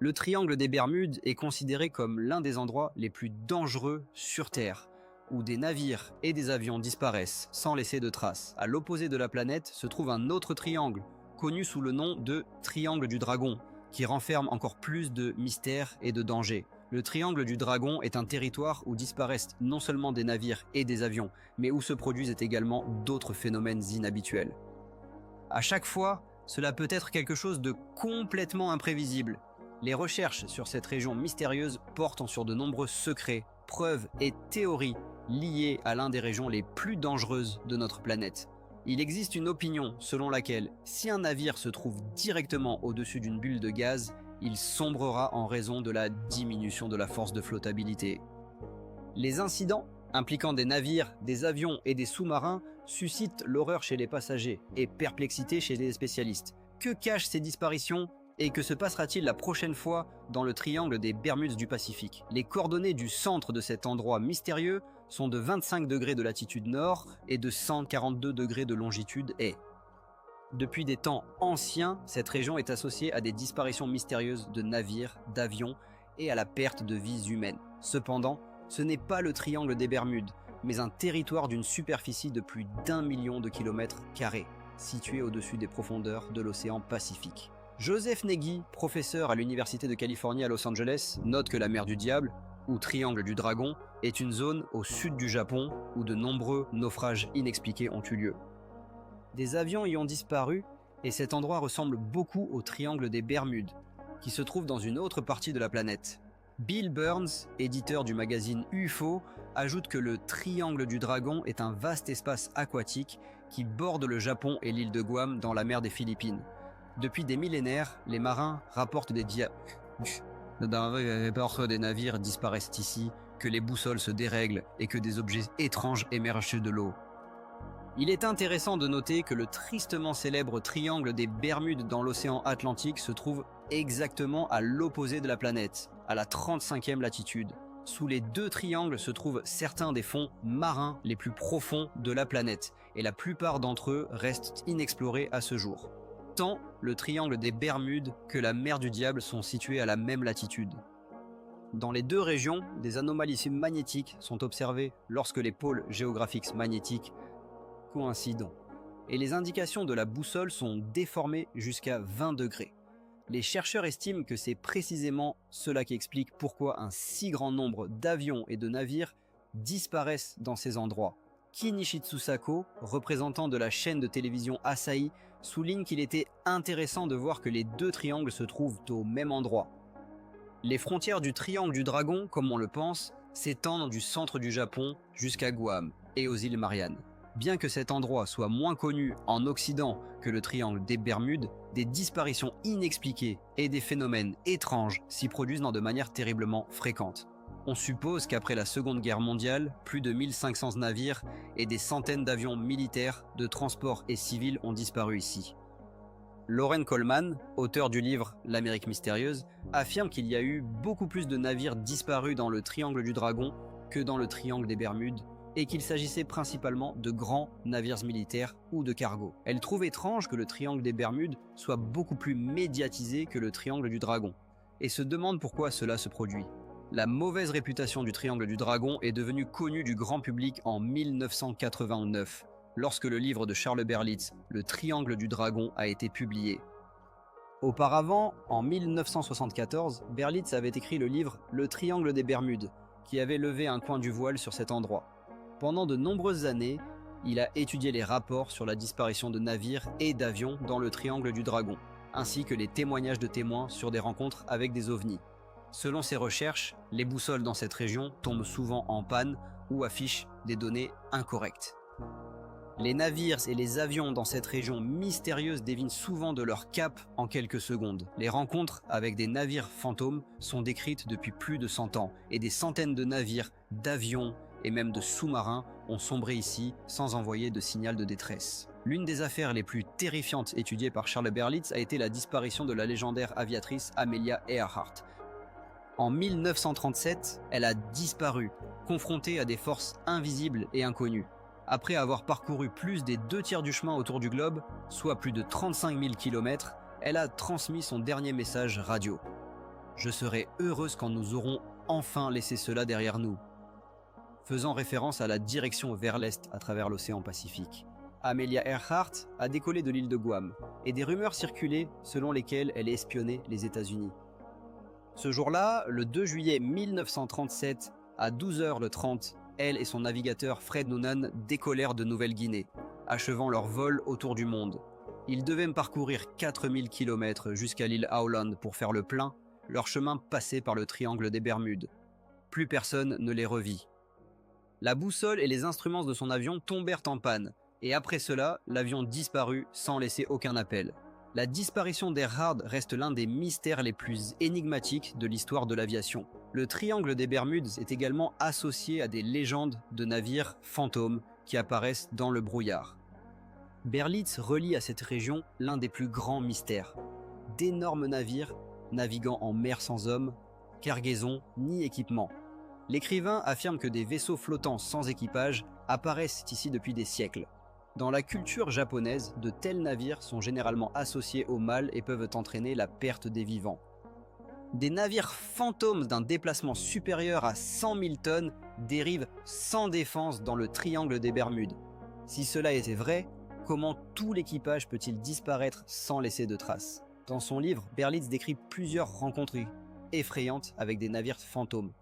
Le triangle des Bermudes est considéré comme l'un des endroits les plus dangereux sur Terre, où des navires et des avions disparaissent sans laisser de traces. À l'opposé de la planète se trouve un autre triangle, connu sous le nom de Triangle du Dragon, qui renferme encore plus de mystères et de dangers. Le Triangle du Dragon est un territoire où disparaissent non seulement des navires et des avions, mais où se produisent également d'autres phénomènes inhabituels. À chaque fois, cela peut être quelque chose de complètement imprévisible. Les recherches sur cette région mystérieuse portent sur de nombreux secrets, preuves et théories liées à l'une des régions les plus dangereuses de notre planète. Il existe une opinion selon laquelle si un navire se trouve directement au-dessus d'une bulle de gaz, il sombrera en raison de la diminution de la force de flottabilité. Les incidents impliquant des navires, des avions et des sous-marins suscitent l'horreur chez les passagers et perplexité chez les spécialistes. Que cachent ces disparitions et que se passera-t-il la prochaine fois dans le triangle des Bermudes du Pacifique? Les coordonnées du centre de cet endroit mystérieux sont de 25 degrés de latitude nord et de 142 degrés de longitude est. Depuis des temps anciens, cette région est associée à des disparitions mystérieuses de navires, d'avions et à la perte de vies humaines. Cependant, ce n'est pas le triangle des Bermudes, mais un territoire d'une superficie de plus d'1 million de kilomètres carrés, situé au-dessus des profondeurs de l'océan Pacifique. Joseph Nagy, professeur à l'Université de Californie à Los Angeles, note que la mer du Diable, ou Triangle du Dragon, est une zone au sud du Japon où de nombreux naufrages inexpliqués ont eu lieu. Des avions y ont disparu et cet endroit ressemble beaucoup au Triangle des Bermudes, qui se trouve dans une autre partie de la planète. Bill Burns, éditeur du magazine UFO, ajoute que le Triangle du Dragon est un vaste espace aquatique qui borde le Japon et l'île de Guam dans la mer des Philippines. Depuis des millénaires, les marins rapportent des navires disparaissent ici, que les boussoles se dérèglent et que des objets étranges émergent de l'eau. Il est intéressant de noter que le tristement célèbre triangle des Bermudes dans l'océan Atlantique se trouve exactement à l'opposé de la planète, à la 35e latitude. Sous les deux triangles se trouvent certains des fonds marins les plus profonds de la planète, et la plupart d'entre eux restent inexplorés à ce jour. Tant le triangle des Bermudes que la mer du Diable sont situés à la même latitude. Dans les deux régions, des anomalies magnétiques sont observées lorsque les pôles géographiques magnétiques coïncident, et les indications de la boussole sont déformées jusqu'à 20 degrés. Les chercheurs estiment que c'est précisément cela qui explique pourquoi un si grand nombre d'avions et de navires disparaissent dans ces endroits. Kinichitsu Sako, représentant de la chaîne de télévision Asahi, souligne qu'il était intéressant de voir que les deux triangles se trouvent au même endroit. Les frontières du triangle du Dragon, comme on le pense, s'étendent du centre du Japon jusqu'à Guam et aux îles Mariannes. Bien que cet endroit soit moins connu en Occident que le triangle des Bermudes, des disparitions inexpliquées et des phénomènes étranges s'y produisent de manière terriblement fréquente. On suppose qu'après la Seconde Guerre mondiale, plus de 1500 navires et des centaines d'avions militaires, de transport et civils ont disparu ici. Loren Coleman, auteur du livre L'Amérique mystérieuse, affirme qu'il y a eu beaucoup plus de navires disparus dans le Triangle du Dragon que dans le Triangle des Bermudes, et qu'il s'agissait principalement de grands navires militaires ou de cargo. Elle trouve étrange que le Triangle des Bermudes soit beaucoup plus médiatisé que le Triangle du Dragon, et se demande pourquoi cela se produit. La mauvaise réputation du Triangle du Dragon est devenue connue du grand public en 1989, lorsque le livre de Charles Berlitz, Le Triangle du Dragon, a été publié. Auparavant, en 1974, Berlitz avait écrit le livre Le Triangle des Bermudes, qui avait levé un coin du voile sur cet endroit. Pendant de nombreuses années, il a étudié les rapports sur la disparition de navires et d'avions dans le Triangle du Dragon, ainsi que les témoignages de témoins sur des rencontres avec des ovnis. Selon ses recherches, les boussoles dans cette région tombent souvent en panne ou affichent des données incorrectes. Les navires et les avions dans cette région mystérieuse déviennent souvent de leur cap en quelques secondes. Les rencontres avec des navires fantômes sont décrites depuis plus de 100 ans et des centaines de navires, d'avions et même de sous-marins ont sombré ici sans envoyer de signal de détresse. L'une des affaires les plus terrifiantes étudiées par Charles Berlitz a été la disparition de la légendaire aviatrice Amelia Earhart. En 1937, elle a disparu, confrontée à des forces invisibles et inconnues. Après avoir parcouru plus des 2/3 du chemin autour du globe, soit plus de 35 000 km, elle a transmis son dernier message radio. Je serai heureuse quand nous aurons enfin laissé cela derrière nous », faisant référence à la direction vers l'est à travers l'océan Pacifique. Amelia Earhart a décollé de l'île de Guam, et des rumeurs circulaient selon lesquelles elle espionnait les États-Unis. Ce jour-là, le 2 juillet 1937, à 12h30, elle et son navigateur Fred Noonan décollèrent de Nouvelle-Guinée, achevant leur vol autour du monde. Ils devaient parcourir 4000 km jusqu'à l'île Howland pour faire le plein. Leur chemin passait par le triangle des Bermudes. Plus personne ne les revit. La boussole et les instruments de son avion tombèrent en panne, et après cela, l'avion disparut sans laisser aucun appel. La disparition d'Earhart reste l'un des mystères les plus énigmatiques de l'histoire de l'aviation. Le triangle des Bermudes est également associé à des légendes de navires fantômes qui apparaissent dans le brouillard. Berlitz relie à cette région l'un des plus grands mystères. D'énormes navires naviguant en mer sans hommes, cargaison ni équipement. L'écrivain affirme que des vaisseaux flottants sans équipage apparaissent ici depuis des siècles. Dans la culture japonaise, de tels navires sont généralement associés au mal et peuvent entraîner la perte des vivants. Des navires fantômes d'un déplacement supérieur à 100 000 tonnes dérivent sans défense dans le triangle des Bermudes. Si cela était vrai, comment tout l'équipage peut-il disparaître sans laisser de traces ? Dans son livre, Berlitz décrit plusieurs rencontres effrayantes avec des navires fantômes.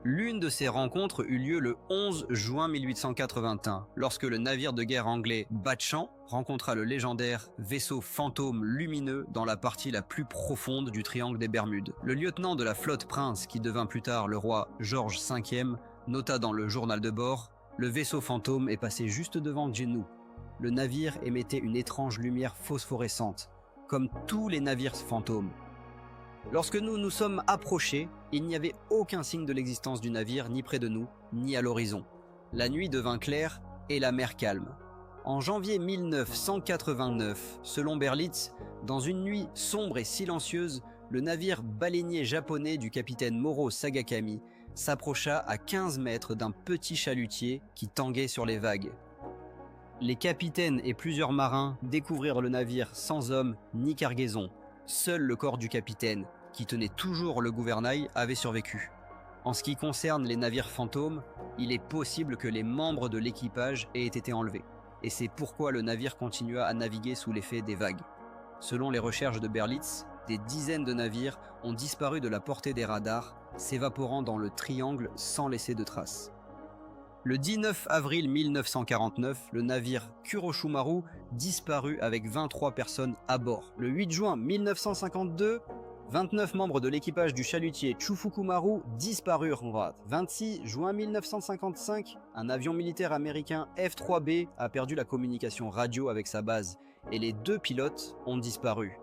L'une de ces rencontres eut lieu le 11 juin 1881, lorsque le navire de guerre anglais Batchan rencontra le légendaire vaisseau fantôme lumineux dans la partie la plus profonde du triangle des Bermudes. Le lieutenant de la flotte Prince, qui devint plus tard le roi George V, nota dans le journal de bord « Le vaisseau fantôme est passé juste devant Genou. Le navire émettait une étrange lumière phosphorescente, comme tous les navires fantômes. Lorsque nous nous sommes approchés, il n'y avait aucun signe de l'existence du navire ni près de nous, ni à l'horizon. La nuit devint claire et la mer calme. En janvier 1989, selon Berlitz, dans une nuit sombre et silencieuse, le navire baleinier japonais du capitaine Moro Sagakami s'approcha à 15 mètres d'un petit chalutier qui tanguait sur les vagues. Les capitaines et plusieurs marins découvrirent le navire sans homme ni cargaison. Seul le corps du capitaine, qui tenait toujours le gouvernail, avait survécu. En ce qui concerne les navires fantômes, il est possible que les membres de l'équipage aient été enlevés, et c'est pourquoi le navire continua à naviguer sous l'effet des vagues. Selon les recherches de Berlitz, des dizaines de navires ont disparu de la portée des radars, s'évaporant dans le triangle sans laisser de traces. Le 19 avril 1949, le navire Kuroshimaru disparut avec 23 personnes à bord. Le 8 juin 1952, 29 membres de l'équipage du chalutier Chufukumaru disparurent. 26 juin 1955, un avion militaire américain F-3B a perdu la communication radio avec sa base et les 2 pilotes ont disparu.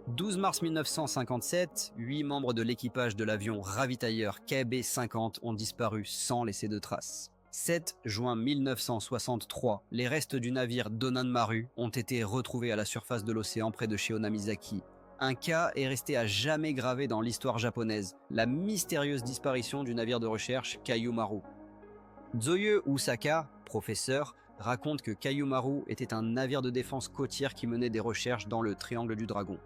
12 mars 1957, 8 membres de l'équipage de l'avion ravitailleur KB-50 ont disparu sans laisser de traces. 7 juin 1963, les restes du navire Donanmaru ont été retrouvés à la surface de l'océan près de Shionamizaki. Un cas est resté à jamais gravé dans l'histoire japonaise, la mystérieuse disparition du navire de recherche Kayumaru. Zoye Usaka, professeur, raconte que Kayumaru était un navire de défense côtière qui menait des recherches dans le Triangle du Dragon.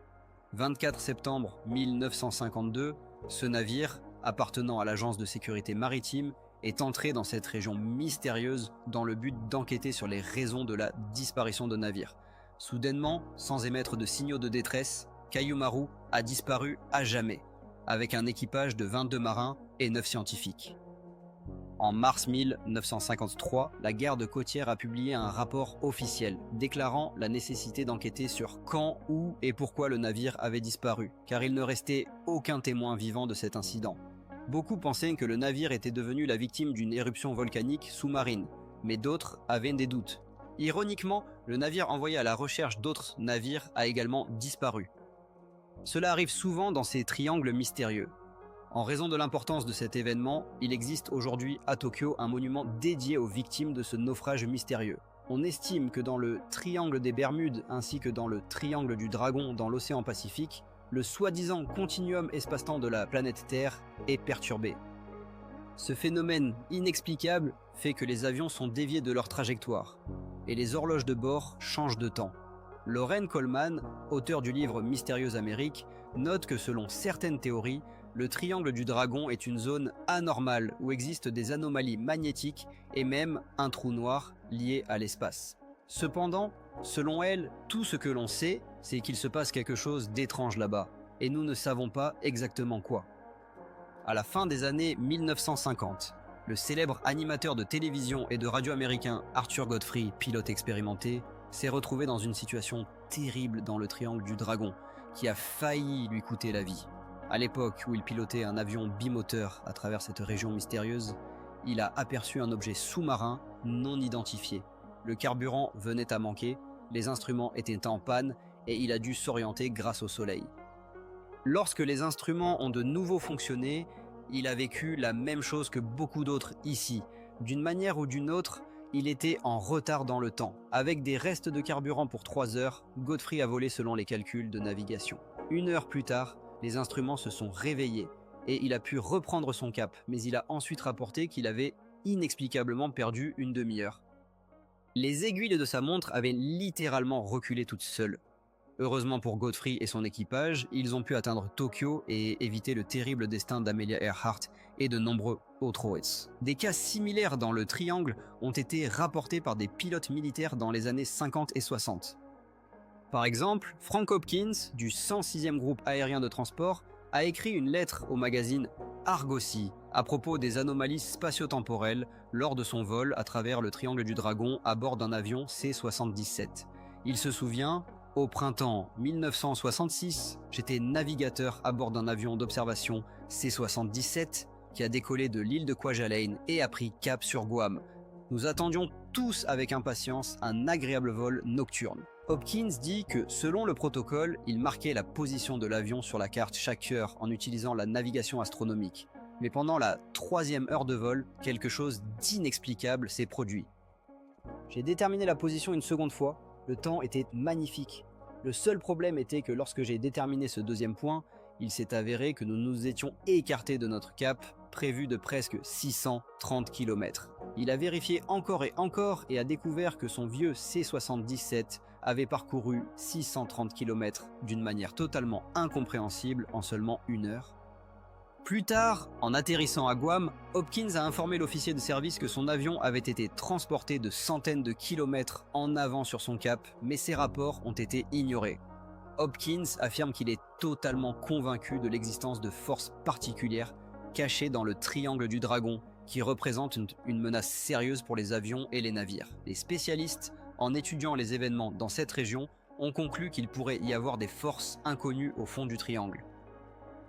24 septembre 1952, ce navire, appartenant à l'agence de sécurité maritime, est entré dans cette région mystérieuse dans le but d'enquêter sur les raisons de la disparition de navires. Soudainement, sans émettre de signaux de détresse, Kayumaru a disparu à jamais, avec un équipage de 22 marins et 9 scientifiques. En mars 1953, la garde côtière a publié un rapport officiel déclarant la nécessité d'enquêter sur quand, où et pourquoi le navire avait disparu, car il ne restait aucun témoin vivant de cet incident. Beaucoup pensaient que le navire était devenu la victime d'une éruption volcanique sous-marine, mais d'autres avaient des doutes. Ironiquement, le navire envoyé à la recherche d'autres navires a également disparu. Cela arrive souvent dans ces triangles mystérieux. En raison de l'importance de cet événement, il existe aujourd'hui à Tokyo un monument dédié aux victimes de ce naufrage mystérieux. On estime que dans le triangle des Bermudes ainsi que dans le triangle du Dragon dans l'océan Pacifique, le soi-disant continuum espace-temps de la planète Terre est perturbé. Ce phénomène inexplicable fait que les avions sont déviés de leur trajectoire et les horloges de bord changent de temps. Loren Coleman, auteur du livre Mystérieuse Amérique, note que selon certaines théories, le triangle du dragon est une zone anormale où existent des anomalies magnétiques et même un trou noir lié à l'espace. Cependant, selon elle, tout ce que l'on sait, c'est qu'il se passe quelque chose d'étrange là-bas, et nous ne savons pas exactement quoi. À la fin des années 1950, le célèbre animateur de télévision et de radio américain Arthur Godfrey, pilote expérimenté, s'est retrouvé dans une situation terrible dans le triangle du dragon, qui a failli lui coûter la vie. À l'époque où il pilotait un avion bimoteur à travers cette région mystérieuse, il a aperçu un objet sous-marin non identifié. Le carburant venait à manquer, les instruments étaient en panne et il a dû s'orienter grâce au soleil. Lorsque les instruments ont de nouveau fonctionné, il a vécu la même chose que beaucoup d'autres ici. D'une manière ou d'une autre, il était en retard dans le temps. Avec des restes de carburant pour 3 heures, Godfrey a volé selon les calculs de navigation. 1 heure plus tard, les instruments se sont réveillés et il a pu reprendre son cap, mais il a ensuite rapporté qu'il avait inexplicablement perdu une demi-heure. Les aiguilles de sa montre avaient littéralement reculé toutes seules. Heureusement pour Godfrey et son équipage, ils ont pu atteindre Tokyo et éviter le terrible destin d'Amelia Earhart et de nombreux autres OS. Des cas similaires dans le triangle ont été rapportés par des pilotes militaires dans les années 50 et 60. Par exemple, Frank Hopkins, du 106e groupe aérien de transport, a écrit une lettre au magazine Argosy à propos des anomalies spatio-temporelles lors de son vol à travers le triangle du dragon à bord d'un avion C-77. Il se souvient: au printemps 1966, j'étais navigateur à bord d'un avion d'observation C-77 qui a décollé de l'île de Kwajalein et a pris cap sur Guam. Nous attendions tous avec impatience un agréable vol nocturne. Hopkins dit que selon le protocole, il marquait la position de l'avion sur la carte chaque heure en utilisant la navigation astronomique. Mais pendant la 3e heure de vol, quelque chose d'inexplicable s'est produit. J'ai déterminé la position une seconde fois. Le temps était magnifique. Le seul problème était que lorsque j'ai déterminé ce 2e point, il s'est avéré que nous nous étions écartés de notre cap, prévu de presque 630 km. Il a vérifié encore et a découvert que son vieux C-77 avait parcouru 630 km d'une manière totalement incompréhensible en seulement 1 heure. Plus tard, en atterrissant à Guam, Hopkins a informé l'officier de service que son avion avait été transporté de centaines de kilomètres en avant sur son cap, mais ces rapports ont été ignorés. Hopkins affirme qu'il est totalement convaincu de l'existence de forces particulières cachées dans le triangle du dragon, qui représentent une menace sérieuse pour les avions et les navires. Les spécialistes, en étudiant les événements dans cette région, ont conclu qu'il pourrait y avoir des forces inconnues au fond du triangle.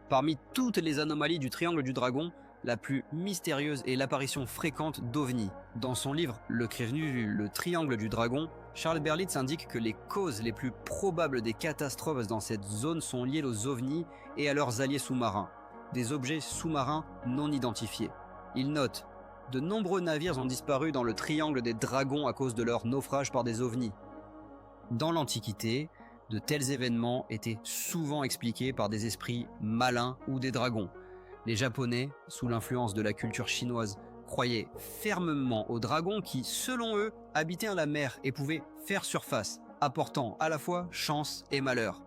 Parmi toutes les anomalies du triangle du dragon, la plus mystérieuse est l'apparition fréquente d'ovnis. Dans son livre Le triangle du dragon, Charles Berlitz indique que les causes les plus probables des catastrophes dans cette zone sont liées aux ovnis et à leurs alliés sous-marins, des objets sous-marins non identifiés. Il note: de nombreux navires ont disparu dans le triangle des dragons à cause de leur naufrage par des ovnis. Dans l'Antiquité, de tels événements étaient souvent expliqués par des esprits malins ou des dragons. Les Japonais, sous l'influence de la culture chinoise, croyaient fermement aux dragons qui, selon eux, habitaient à la mer et pouvaient faire surface, apportant à la fois chance et malheur.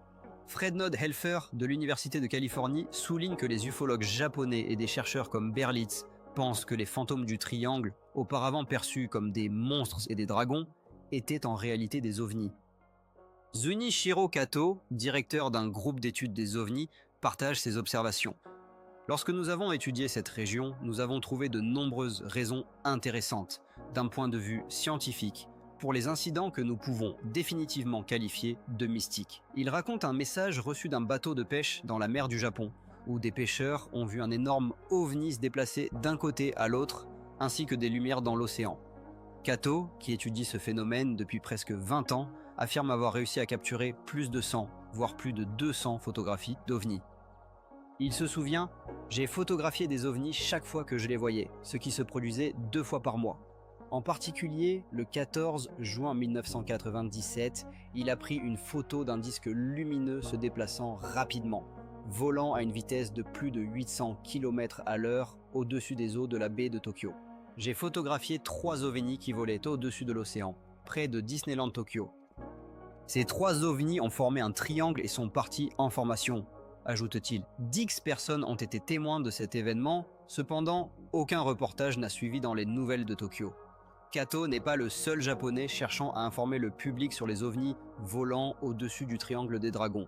Frednod Helfer de l'Université de Californie souligne que les ufologues japonais et des chercheurs comme Berlitz pensent que les fantômes du triangle, auparavant perçus comme des monstres et des dragons, étaient en réalité des ovnis. Junichiro Kato, directeur d'un groupe d'études des ovnis, partage ces observations. Lorsque nous avons étudié cette région, nous avons trouvé de nombreuses raisons intéressantes, d'un point de vue scientifique, pour les incidents que nous pouvons définitivement qualifier de mystiques. Il raconte un message reçu d'un bateau de pêche dans la mer du Japon, où des pêcheurs ont vu un énorme ovni se déplacer d'un côté à l'autre, ainsi que des lumières dans l'océan. Kato, qui étudie ce phénomène depuis presque 20 ans, affirme avoir réussi à capturer plus de 100, voire plus de 200 photographies d'ovnis. Il se souvient: j'ai photographié des ovnis chaque fois que je les voyais, ce qui se produisait 2 fois par mois. En particulier, le 14 juin 1997, il a pris une photo d'un disque lumineux se déplaçant rapidement, volant à une vitesse de plus de 800 km à l'heure au-dessus des eaux de la baie de Tokyo. J'ai photographié 3 ovnis qui volaient au-dessus de l'océan, près de Disneyland Tokyo. Ces 3 ovnis ont formé un triangle et sont partis en formation, ajoute-t-il. 10 personnes ont été témoins de cet événement, cependant, aucun reportage n'a suivi dans les nouvelles de Tokyo. Kato n'est pas le seul japonais cherchant à informer le public sur les ovnis volant au-dessus du triangle des dragons.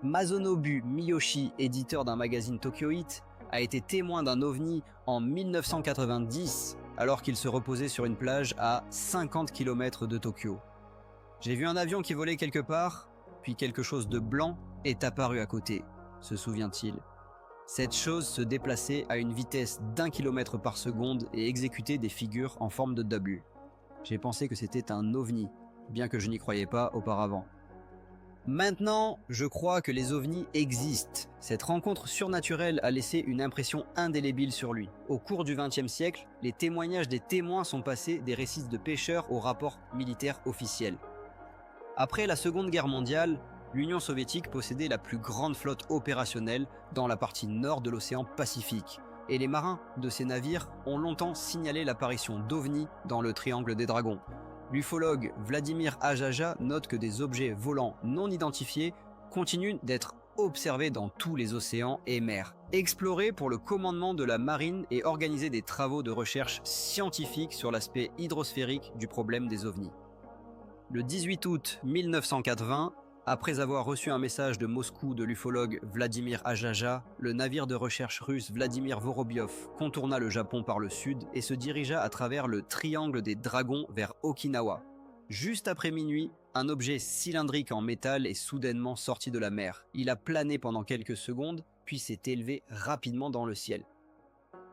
Masonobu Miyoshi, éditeur d'un magazine Tokyoite, a été témoin d'un ovni en 1990 alors qu'il se reposait sur une plage à 50 km de Tokyo. J'ai vu un avion qui volait quelque part, puis quelque chose de blanc est apparu à côté, se souvient-il. Cette chose se déplaçait à une vitesse d'1 km par seconde et exécutait des figures en forme de W. J'ai pensé que c'était un ovni, bien que je n'y croyais pas auparavant. Maintenant, je crois que les ovnis existent. Cette rencontre surnaturelle a laissé une impression indélébile sur lui. Au cours du XXe siècle, les témoignages des témoins sont passés des récits de pêcheurs aux rapports militaires officiels. Après la Seconde Guerre mondiale, l'Union soviétique possédait la plus grande flotte opérationnelle dans la partie nord de l'océan Pacifique, et les marins de ces navires ont longtemps signalé l'apparition d'ovnis dans le triangle des dragons. L'ufologue Vladimir Ajaja note que des objets volants non identifiés continuent d'être observés dans tous les océans et mers, explorés pour le commandement de la marine et organiser des travaux de recherche scientifique sur l'aspect hydrosphérique du problème des ovnis. Le 18 août 1980, après avoir reçu un message de Moscou de l'ufologue Vladimir Ajaja, le navire de recherche russe Vladimir Vorobiov contourna le Japon par le sud et se dirigea à travers le triangle des dragons vers Okinawa. Juste après minuit, un objet cylindrique en métal est soudainement sorti de la mer. Il a plané pendant quelques secondes, puis s'est élevé rapidement dans le ciel.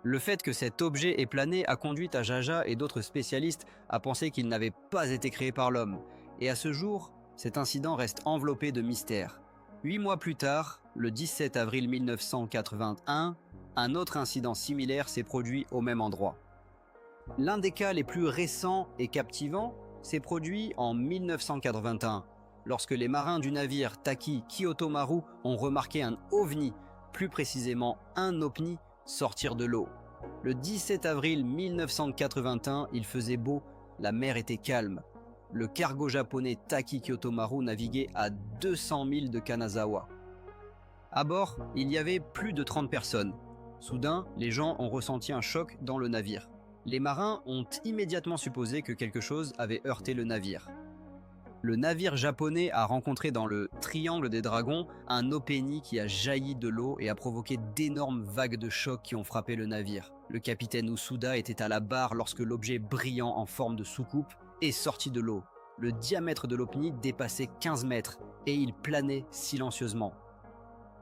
Le fait que cet objet ait plané a conduit Ajaja et d'autres spécialistes à penser qu'il n'avait pas été créé par l'homme. Et à ce jour, cet incident reste enveloppé de mystère. 8 mois plus tard, le 17 avril 1981, un autre incident similaire s'est produit au même endroit. L'un des cas les plus récents et captivants s'est produit en 1981, lorsque les marins du navire Taki Kiyotomaru ont remarqué un ovni, plus précisément un opni, sortir de l'eau. Le 17 avril 1981, il faisait beau, la mer était calme. Le cargo japonais Taki Kiyotomaru naviguait à 200 000 de Kanazawa. À bord, il y avait plus de 30 personnes. Soudain, les gens ont ressenti un choc dans le navire. Les marins ont immédiatement supposé que quelque chose avait heurté le navire. Le navire japonais a rencontré dans le triangle des dragons un opéni qui a jailli de l'eau et a provoqué d'énormes vagues de choc qui ont frappé le navire. Le capitaine Usuda était à la barre lorsque l'objet brillant en forme de soucoupe est sorti de l'eau. Le diamètre de l'opni dépassait 15 mètres et il planait silencieusement.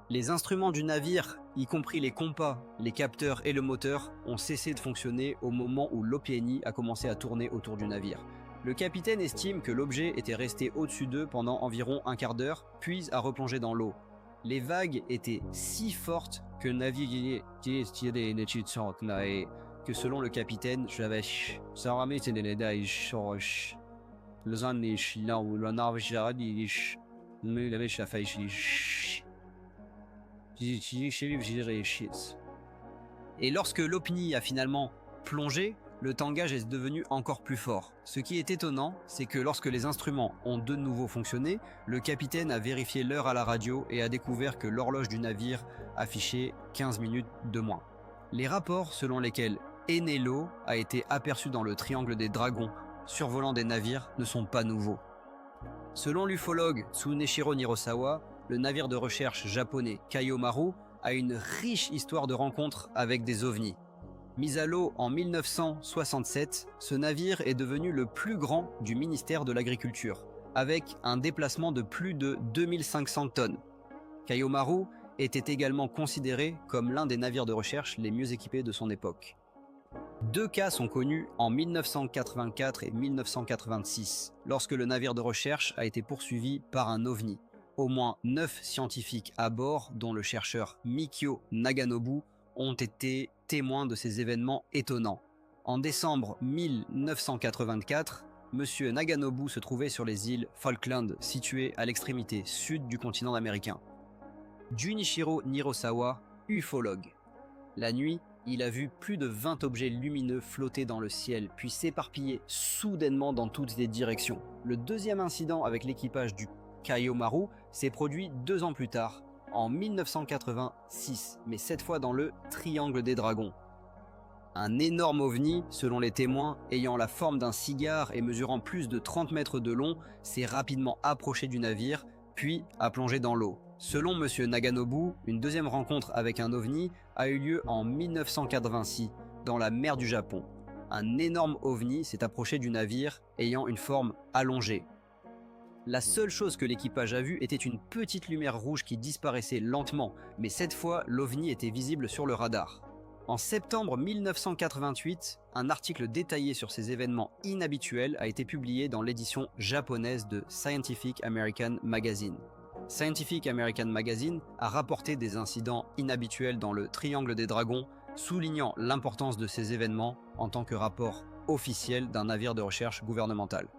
Les instruments du navire, y compris les compas, les capteurs et le moteur, ont cessé de fonctionner au moment où l'opni a commencé à tourner autour du navire. Le capitaine estime que l'objet était resté au-dessus d'eux pendant environ un quart d'heure, puis a replongé dans l'eau. Les vagues étaient si fortes que le navire que selon le capitaine, et lorsque l'opni a finalement plongé, le tangage est devenu encore plus fort. Ce qui est étonnant, c'est que lorsque les instruments ont de nouveau fonctionné, le capitaine a vérifié l'heure à la radio et a découvert que l'horloge du navire affichait 15 minutes de moins. Les rapports selon lesquels Enelo a été aperçu dans le triangle des dragons survolant des navires ne sont pas nouveaux. Selon l'ufologue Tsuneshiro Nirosawa, le navire de recherche japonais Kaiomaru a une riche histoire de rencontres avec des ovnis. Mis à l'eau en 1967, ce navire est devenu le plus grand du ministère de l'Agriculture, avec un déplacement de plus de 2500 tonnes. Kaiomaru était également considéré comme l'un des navires de recherche les mieux équipés de son époque. 2 cas sont connus en 1984 et 1986, lorsque le navire de recherche a été poursuivi par un ovni. Au moins 9 scientifiques à bord, dont le chercheur Mikio Naganobu, ont été témoins de ces événements étonnants. En décembre 1984, M. Naganobu se trouvait sur les îles Falkland, situées à l'extrémité sud du continent américain. Junichiro Nirosawa, ufologue. La nuit, Il a vu plus de 20 objets lumineux flotter dans le ciel, puis s'éparpiller soudainement dans toutes les directions. Le deuxième incident avec l'équipage du Kaiomaru s'est produit 2 ans plus tard, en 1986, mais cette fois dans le Triangle des Dragons. Un énorme ovni, selon les témoins, ayant la forme d'un cigare et mesurant plus de 30 mètres de long, s'est rapidement approché du navire, puis a plongé dans l'eau. Selon M. Naganobu, une deuxième rencontre avec un ovni a eu lieu en 1986, dans la mer du Japon. Un énorme ovni s'est approché du navire, ayant une forme allongée. La seule chose que l'équipage a vue était une petite lumière rouge qui disparaissait lentement, mais cette fois, l'ovni était visible sur le radar. En septembre 1988, un article détaillé sur ces événements inhabituels a été publié dans l'édition japonaise de Scientific American Magazine. Scientific American Magazine a rapporté des incidents inhabituels dans le Triangle des Dragons, soulignant l'importance de ces événements en tant que rapport officiel d'un navire de recherche gouvernemental.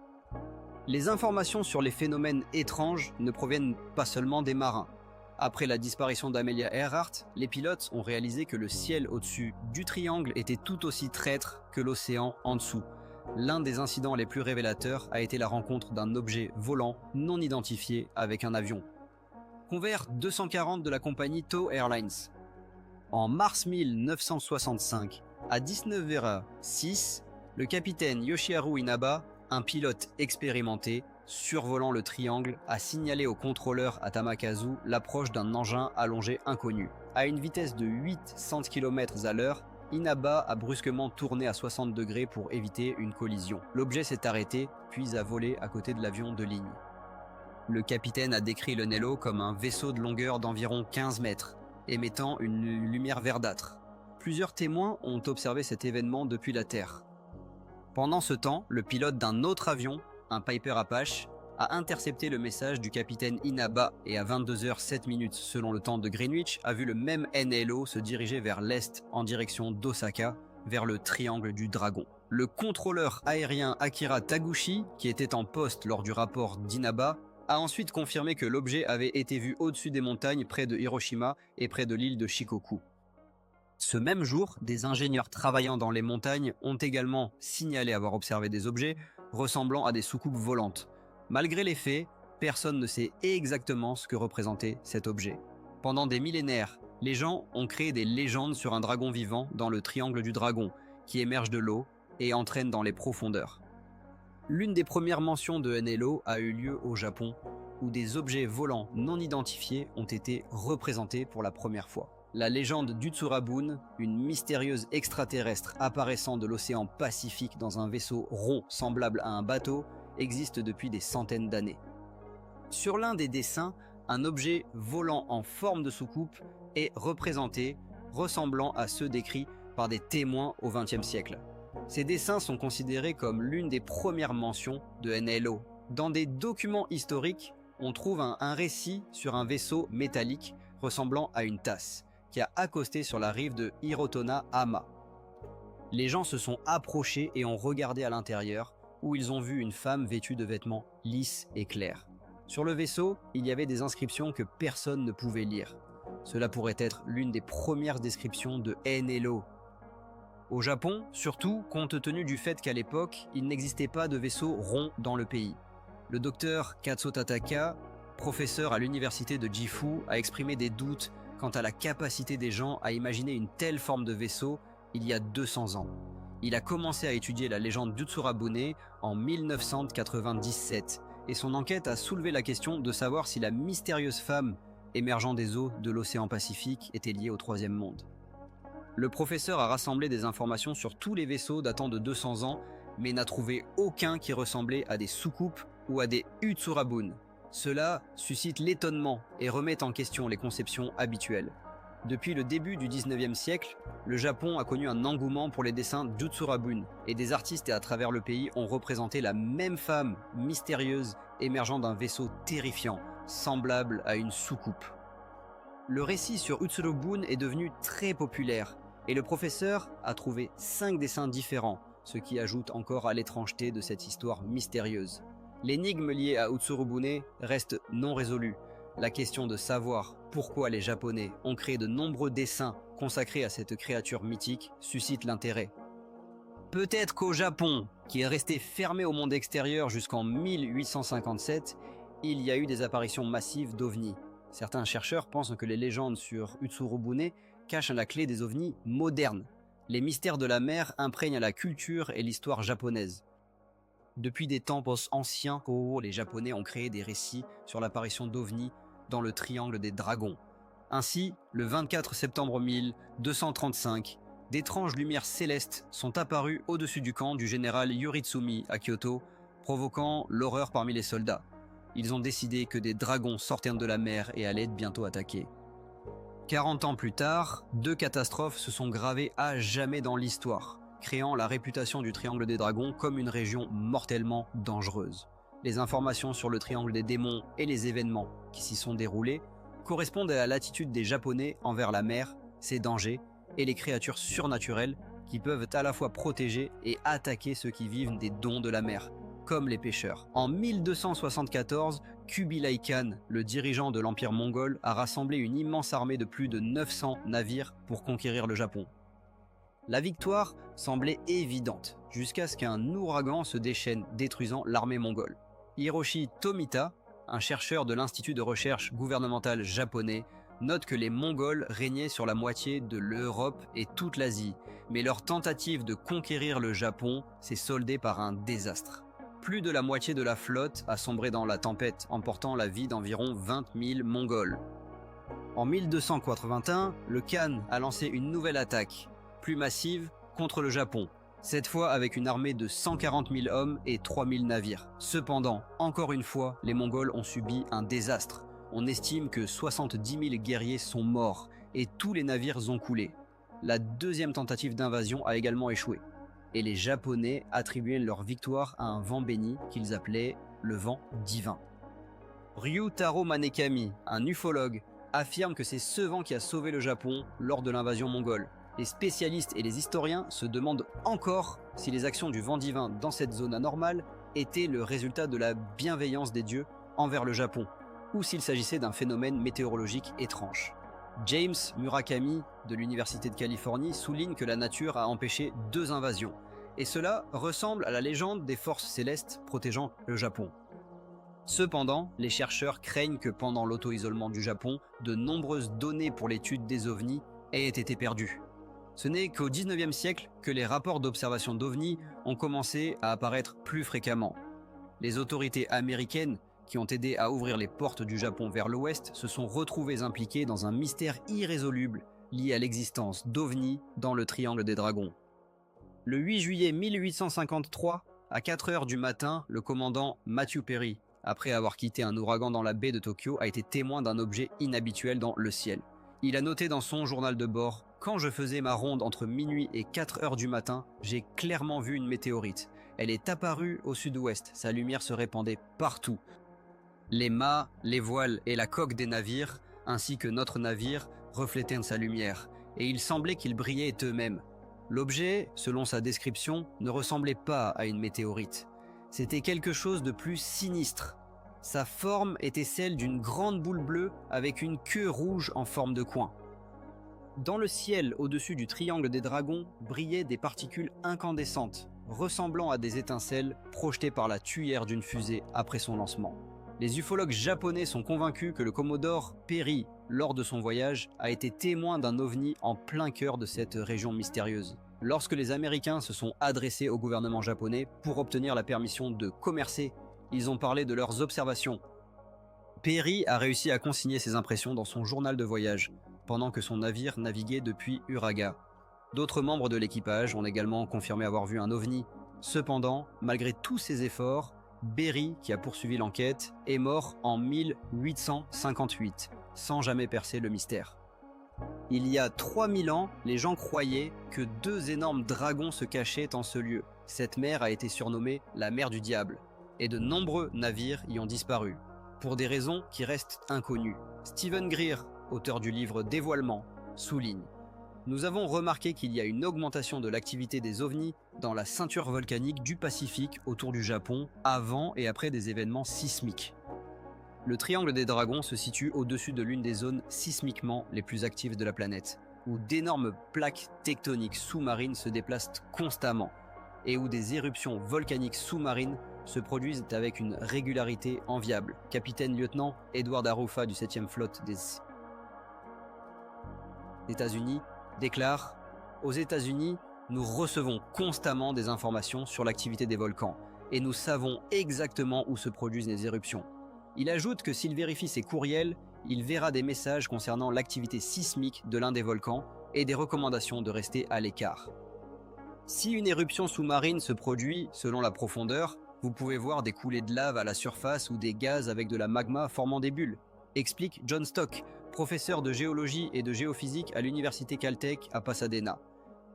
Les informations sur les phénomènes étranges ne proviennent pas seulement des marins. Après la disparition d'Amelia Earhart, les pilotes ont réalisé que le ciel au-dessus du triangle était tout aussi traître que l'océan en dessous. L'un des incidents les plus révélateurs a été la rencontre d'un objet volant non identifié avec un avion. Convair 240 de la compagnie TOW Airlines. En mars 1965, à 19h06, le capitaine Yoshiharu Inaba, un pilote expérimenté, survolant le triangle, a signalé au contrôleur à Tamakazu l'approche d'un engin allongé inconnu. À une vitesse de 800 km à l'heure, Inaba a brusquement tourné à 60 degrés pour éviter une collision. L'objet s'est arrêté, puis a volé à côté de l'avion de ligne. Le capitaine a décrit le Nello comme un vaisseau de longueur d'environ 15 mètres, émettant une lumière verdâtre. Plusieurs témoins ont observé cet événement depuis la Terre. Pendant ce temps, le pilote d'un autre avion, un Piper Apache, a intercepté le message du capitaine Inaba et à 22h07 selon le temps de Greenwich, a vu le même NLO se diriger vers l'est en direction d'Osaka, vers le triangle du dragon. Le contrôleur aérien Akira Taguchi, qui était en poste lors du rapport d'Inaba, a ensuite confirmé que l'objet avait été vu au-dessus des montagnes près de Hiroshima et près de l'île de Shikoku. Ce même jour, des ingénieurs travaillant dans les montagnes ont également signalé avoir observé des objets ressemblant à des soucoupes volantes. Malgré les faits, personne ne sait exactement ce que représentait cet objet. Pendant des millénaires, les gens ont créé des légendes sur un dragon vivant dans le triangle du dragon, qui émerge de l'eau et entraîne dans les profondeurs. L'une des premières mentions de NLO a eu lieu au Japon, où des objets volants non identifiés ont été représentés pour la première fois. La légende d'Utsurabun, une mystérieuse extraterrestre apparaissant de l'océan Pacifique dans un vaisseau rond semblable à un bateau, existe depuis des centaines d'années. Sur l'un des dessins, un objet volant en forme de soucoupe est représenté, ressemblant à ceux décrits par des témoins au XXe siècle. Ces dessins sont considérés comme l'une des premières mentions de NLO. Dans des documents historiques, on trouve un récit sur un vaisseau métallique ressemblant à une tasse, qui a accosté sur la rive de Hirotona Hama. Les gens se sont approchés et ont regardé à l'intérieur, où ils ont vu une femme vêtue de vêtements lisses et clairs. Sur le vaisseau, il y avait des inscriptions que personne ne pouvait lire. Cela pourrait être l'une des premières descriptions de NLO. Au Japon, surtout, compte tenu du fait qu'à l'époque, il n'existait pas de vaisseau rond dans le pays. Le docteur Katsuo Tataka, professeur à l'université de Gifu, a exprimé des doutes quant à la capacité des gens à imaginer une telle forme de vaisseau il y a 200 ans. Il a commencé à étudier la légende d'Utsurabune en 1997 et son enquête a soulevé la question de savoir si la mystérieuse femme émergeant des eaux de l'océan Pacifique était liée au troisième monde. Le professeur a rassemblé des informations sur tous les vaisseaux datant de 200 ans, mais n'a trouvé aucun qui ressemblait à des soucoupes ou à des Utsurabun. Cela suscite l'étonnement et remet en question les conceptions habituelles. Depuis le début du 19e siècle, le Japon a connu un engouement pour les dessins d'Utsurabun et des artistes à travers le pays ont représenté la même femme mystérieuse émergeant d'un vaisseau terrifiant, semblable à une soucoupe. Le récit sur Utsurabun est devenu très populaire et le professeur a trouvé 5 dessins différents, ce qui ajoute encore à l'étrangeté de cette histoire mystérieuse. L'énigme liée à Utsurabune reste non résolue. La question de savoir pourquoi les Japonais ont créé de nombreux dessins consacré à cette créature mythique suscite l'intérêt. Peut-être qu'au Japon, qui est resté fermé au monde extérieur jusqu'en 1857, il y a eu des apparitions massives d'ovnis. Certains chercheurs pensent que les légendes sur Utsurubune cachent la clé des ovnis modernes. Les mystères de la mer imprègnent la culture et l'histoire japonaise. Depuis des temps anciens, les Japonais ont créé des récits sur l'apparition d'ovnis dans le triangle des dragons. Ainsi, le 24 septembre 1235, d'étranges lumières célestes sont apparues au-dessus du camp du général Yoritsumi à Kyoto, provoquant l'horreur parmi les soldats. Ils ont décidé que des dragons sortaient de la mer et allaient bientôt attaquer. 40 ans plus tard, 2 catastrophes se sont gravées à jamais dans l'histoire, créant la réputation du Triangle des Dragons comme une région mortellement dangereuse. Les informations sur le Triangle des Démons et les événements qui s'y sont déroulés correspondent à l'attitude des Japonais envers la mer, ses dangers et les créatures surnaturelles qui peuvent à la fois protéger et attaquer ceux qui vivent des dons de la mer, comme les pêcheurs. En 1274, Kubilai Khan, le dirigeant de l'Empire mongol, a rassemblé une immense armée de plus de 900 navires pour conquérir le Japon. La victoire semblait évidente, jusqu'à ce qu'un ouragan se déchaîne, détruisant l'armée mongole. Hiroshi Tomita, un chercheur de l'Institut de recherche gouvernemental japonais, note que les Mongols régnaient sur la moitié de l'Europe et toute l'Asie, mais leur tentative de conquérir le Japon s'est soldée par un désastre. Plus de la moitié de la flotte a sombré dans la tempête, emportant la vie d'environ 20 000 Mongols. En 1281, le Khan a lancé une nouvelle attaque, plus massive, contre le Japon, cette fois avec une armée de 140 000 hommes et 3 000 navires. Cependant, encore une fois, les Mongols ont subi un désastre. On estime que 70 000 guerriers sont morts et tous les navires ont coulé. La deuxième tentative d'invasion a également échoué. Et les Japonais attribuaient leur victoire à un vent béni qu'ils appelaient le vent divin. Ryutaro Manekami, un ufologue, affirme que c'est ce vent qui a sauvé le Japon lors de l'invasion mongole. Les spécialistes et les historiens se demandent encore si les actions du vent divin dans cette zone anormale étaient le résultat de la bienveillance des dieux envers le Japon, ou s'il s'agissait d'un phénomène météorologique étrange. James Murakami, de l'Université de Californie, souligne que la nature a empêché 2 invasions, et cela ressemble à la légende des forces célestes protégeant le Japon. Cependant, les chercheurs craignent que pendant l'auto-isolement du Japon, de nombreuses données pour l'étude des ovnis aient été perdues. Ce n'est qu'au XIXe siècle que les rapports d'observation d'ovnis ont commencé à apparaître plus fréquemment. Les autorités américaines, qui ont aidé à ouvrir les portes du Japon vers l'ouest, se sont retrouvées impliquées dans un mystère irrésoluble lié à l'existence d'ovnis dans le Triangle des Dragons. Le 8 juillet 1853, à 4 heures du matin, le commandant Matthew Perry, après avoir quitté un ouragan dans la baie de Tokyo, a été témoin d'un objet inhabituel dans le ciel. Il a noté dans son journal de bord « Quand je faisais ma ronde entre minuit et 4 heures du matin, j'ai clairement vu une météorite. Elle est apparue au sud-ouest, sa lumière se répandait partout. Les mâts, les voiles et la coque des navires, ainsi que notre navire, reflétaient sa lumière, et il semblait qu'ils brillaient eux-mêmes. L'objet, selon sa description, ne ressemblait pas à une météorite. C'était quelque chose de plus sinistre. Sa forme était celle d'une grande boule bleue avec une queue rouge en forme de coin. Dans le ciel, au-dessus du triangle des dragons, brillaient des particules incandescentes, ressemblant à des étincelles projetées par la tuyère d'une fusée après son lancement. Les ufologues japonais sont convaincus que le commodore Perry, lors de son voyage, a été témoin d'un ovni en plein cœur de cette région mystérieuse. Lorsque les Américains se sont adressés au gouvernement japonais pour obtenir la permission de commercer, ils ont parlé de leurs observations. Perry a réussi à consigner ses impressions dans son journal de voyage, pendant que son navire naviguait depuis Uraga. D'autres membres de l'équipage ont également confirmé avoir vu un ovni. Cependant, malgré tous ces efforts, Berry, qui a poursuivi l'enquête, est mort en 1858, sans jamais percer le mystère. Il y a 3000 ans, les gens croyaient que 2 énormes dragons se cachaient en ce lieu. Cette mer a été surnommée la mer du diable, et de nombreux navires y ont disparu, pour des raisons qui restent inconnues. Stephen Greer, auteur du livre Dévoilement, souligne: nous avons remarqué qu'il y a une augmentation de l'activité des ovnis dans la ceinture volcanique du Pacifique autour du Japon avant et après des événements sismiques. Le triangle des dragons se situe au-dessus de l'une des zones sismiquement les plus actives de la planète. où d'énormes plaques tectoniques sous-marines se déplacent constamment et où des éruptions volcaniques sous-marines se produisent avec une régularité enviable. Capitaine-lieutenant Edward Arrufa du 7e flotte des États-Unis déclare « Aux États-Unis, nous recevons constamment des informations sur l'activité des volcans et nous savons exactement où se produisent les éruptions. » Il ajoute que s'il vérifie ses courriels, il verra des messages concernant l'activité sismique de l'un des volcans et des recommandations de rester à l'écart. Si une éruption sous-marine se produit selon la profondeur, vous pouvez voir des coulées de lave à la surface ou des gaz avec de la magma formant des bulles, explique John Stock, professeur de géologie et de géophysique à l'université Caltech à Pasadena.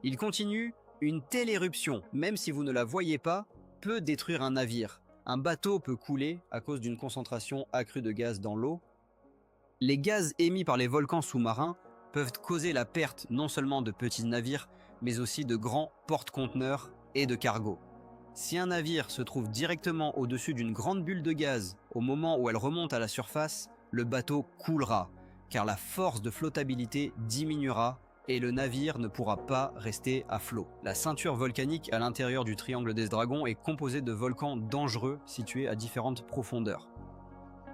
Il continue, une telle éruption, même si vous ne la voyez pas, peut détruire un navire. Un bateau peut couler à cause d'une concentration accrue de gaz dans l'eau. Les gaz émis par les volcans sous-marins peuvent causer la perte non seulement de petits navires, mais aussi de grands porte-conteneurs et de cargos. Si un navire se trouve directement au-dessus d'une grande bulle de gaz au moment où elle remonte à la surface, le bateau coulera, car la force de flottabilité diminuera et le navire ne pourra pas rester à flot. La ceinture volcanique à l'intérieur du triangle des dragons est composée de volcans dangereux situés à différentes profondeurs.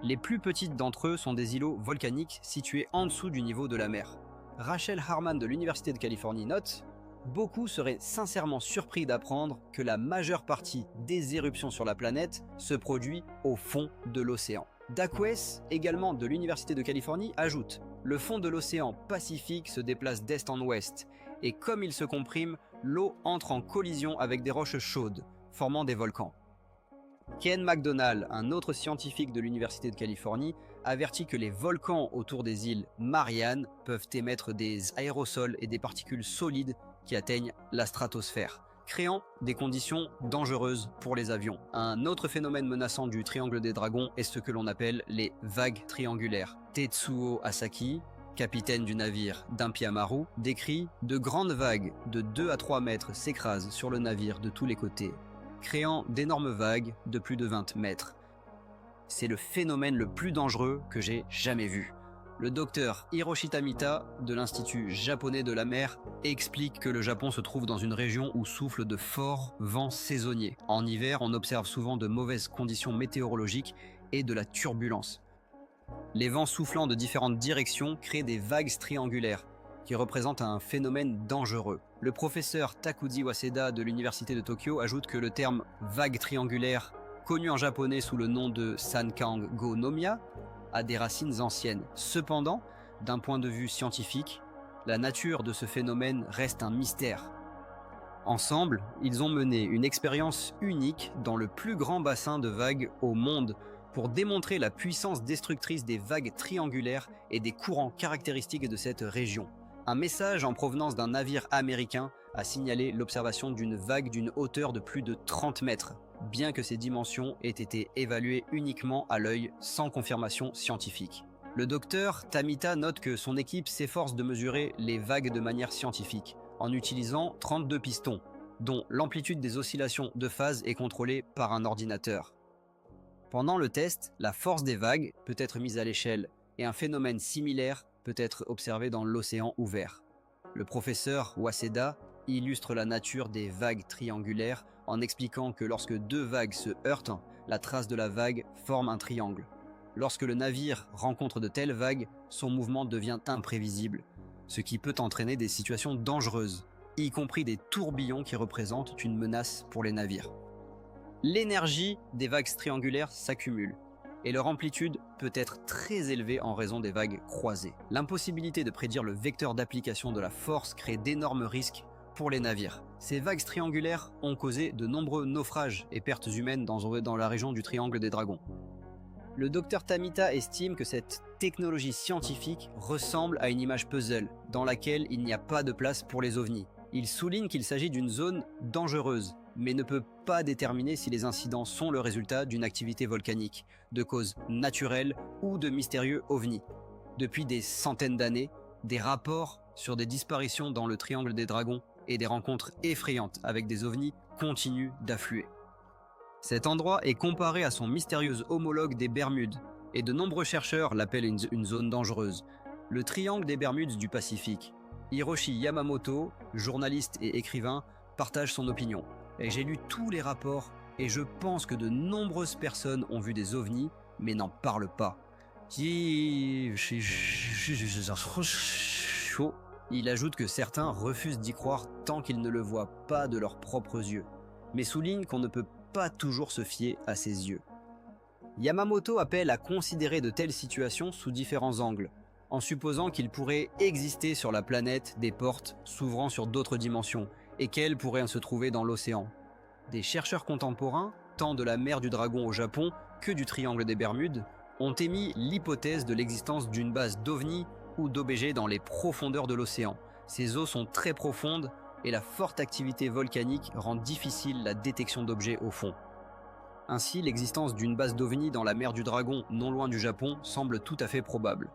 Les plus petites d'entre eux sont des îlots volcaniques situés en dessous du niveau de la mer. Rachel Harman de l'Université de Californie note « Beaucoup seraient sincèrement surpris d'apprendre que la majeure partie des éruptions sur la planète se produit au fond de l'océan. » Dacquez, également de l'Université de Californie, ajoute « Le fond de l'océan Pacifique se déplace d'est en ouest, et comme il se comprime, l'eau entre en collision avec des roches chaudes, formant des volcans. » Ken McDonald, un autre scientifique de l'Université de Californie, avertit que les volcans autour des îles Mariannes peuvent émettre des aérosols et des particules solides qui atteignent la stratosphère, créant des conditions dangereuses pour les avions. Un autre phénomène menaçant du triangle des dragons est ce que l'on appelle les vagues triangulaires. Tetsuo Asaki, capitaine du navire d'Impiamaru, décrit « De grandes vagues de 2 à 3 mètres s'écrasent sur le navire de tous les côtés, créant d'énormes vagues de plus de 20 mètres. C'est le phénomène le plus dangereux que j'ai jamais vu. » Le docteur Hiroshi Tamita de l'Institut japonais de la mer explique que le Japon se trouve dans une région où soufflent de forts vents saisonniers. En hiver, on observe souvent de mauvaises conditions météorologiques et de la turbulence. Les vents soufflant de différentes directions créent des vagues triangulaires, qui représentent un phénomène dangereux. Le professeur Takuji Waseda de l'Université de Tokyo ajoute que le terme « vague triangulaire », connu en japonais sous le nom de Sankang Go Nomiya, a des racines anciennes. Cependant, d'un point de vue scientifique, la nature de ce phénomène reste un mystère. Ensemble, ils ont mené une expérience unique dans le plus grand bassin de vagues au monde pour démontrer la puissance destructrice des vagues triangulaires et des courants caractéristiques de cette région. Un message en provenance d'un navire américain a signalé l'observation d'une vague d'une hauteur de plus de 30 mètres, bien que ces dimensions aient été évaluées uniquement à l'œil sans confirmation scientifique. Le docteur Tamita note que son équipe s'efforce de mesurer les vagues de manière scientifique, en utilisant 32 pistons, dont l'amplitude des oscillations de phase est contrôlée par un ordinateur. Pendant le test, la force des vagues peut être mise à l'échelle et un phénomène similaire peut être observé dans l'océan ouvert. Le professeur Waseda illustre la nature des vagues triangulaires en expliquant que lorsque 2 vagues se heurtent, la trace de la vague forme un triangle. Lorsque le navire rencontre de telles vagues, son mouvement devient imprévisible, ce qui peut entraîner des situations dangereuses, y compris des tourbillons qui représentent une menace pour les navires. L'énergie des vagues triangulaires s'accumule, et leur amplitude peut être très élevée en raison des vagues croisées. L'impossibilité de prédire le vecteur d'application de la force crée d'énormes risques pour les navires. Ces vagues triangulaires ont causé de nombreux naufrages et pertes humaines dans la région du triangle des dragons. Le docteur Tamita estime que cette technologie scientifique ressemble à une image puzzle dans laquelle il n'y a pas de place pour les ovnis. Il souligne qu'il s'agit d'une zone dangereuse, mais ne peut pas déterminer si les incidents sont le résultat d'une activité volcanique, de cause naturelle ou de mystérieux ovnis. Depuis des centaines d'années, des rapports sur des disparitions dans le triangle des dragons et des rencontres effrayantes avec des ovnis continuent d'affluer. Cet endroit est comparé à son mystérieux homologue des Bermudes, et de nombreux chercheurs l'appellent une zone dangereuse, le triangle des Bermudes du Pacifique. Hiroshi Yamamoto, journaliste et écrivain, partage son opinion. Et j'ai lu tous les rapports et je pense que de nombreuses personnes ont vu des ovnis mais n'en parlent pas. Il ajoute que certains refusent d'y croire tant qu'ils ne le voient pas de leurs propres yeux, mais souligne qu'on ne peut pas toujours se fier à ses yeux. Yamamoto appelle à considérer de telles situations sous différents angles, en supposant qu'il pourrait exister sur la planète des portes s'ouvrant sur d'autres dimensions, et qu'elles pourraient se trouver dans l'océan. Des chercheurs contemporains, tant de la mer du Dragon au Japon que du triangle des Bermudes, ont émis l'hypothèse de l'existence d'une base d'ovnis ou d'OBG dans les profondeurs de l'océan. Ces eaux sont très profondes et la forte activité volcanique rend difficile la détection d'objets au fond. Ainsi, l'existence d'une base d'ovnis dans la mer du Dragon non loin du Japon semble tout à fait probable.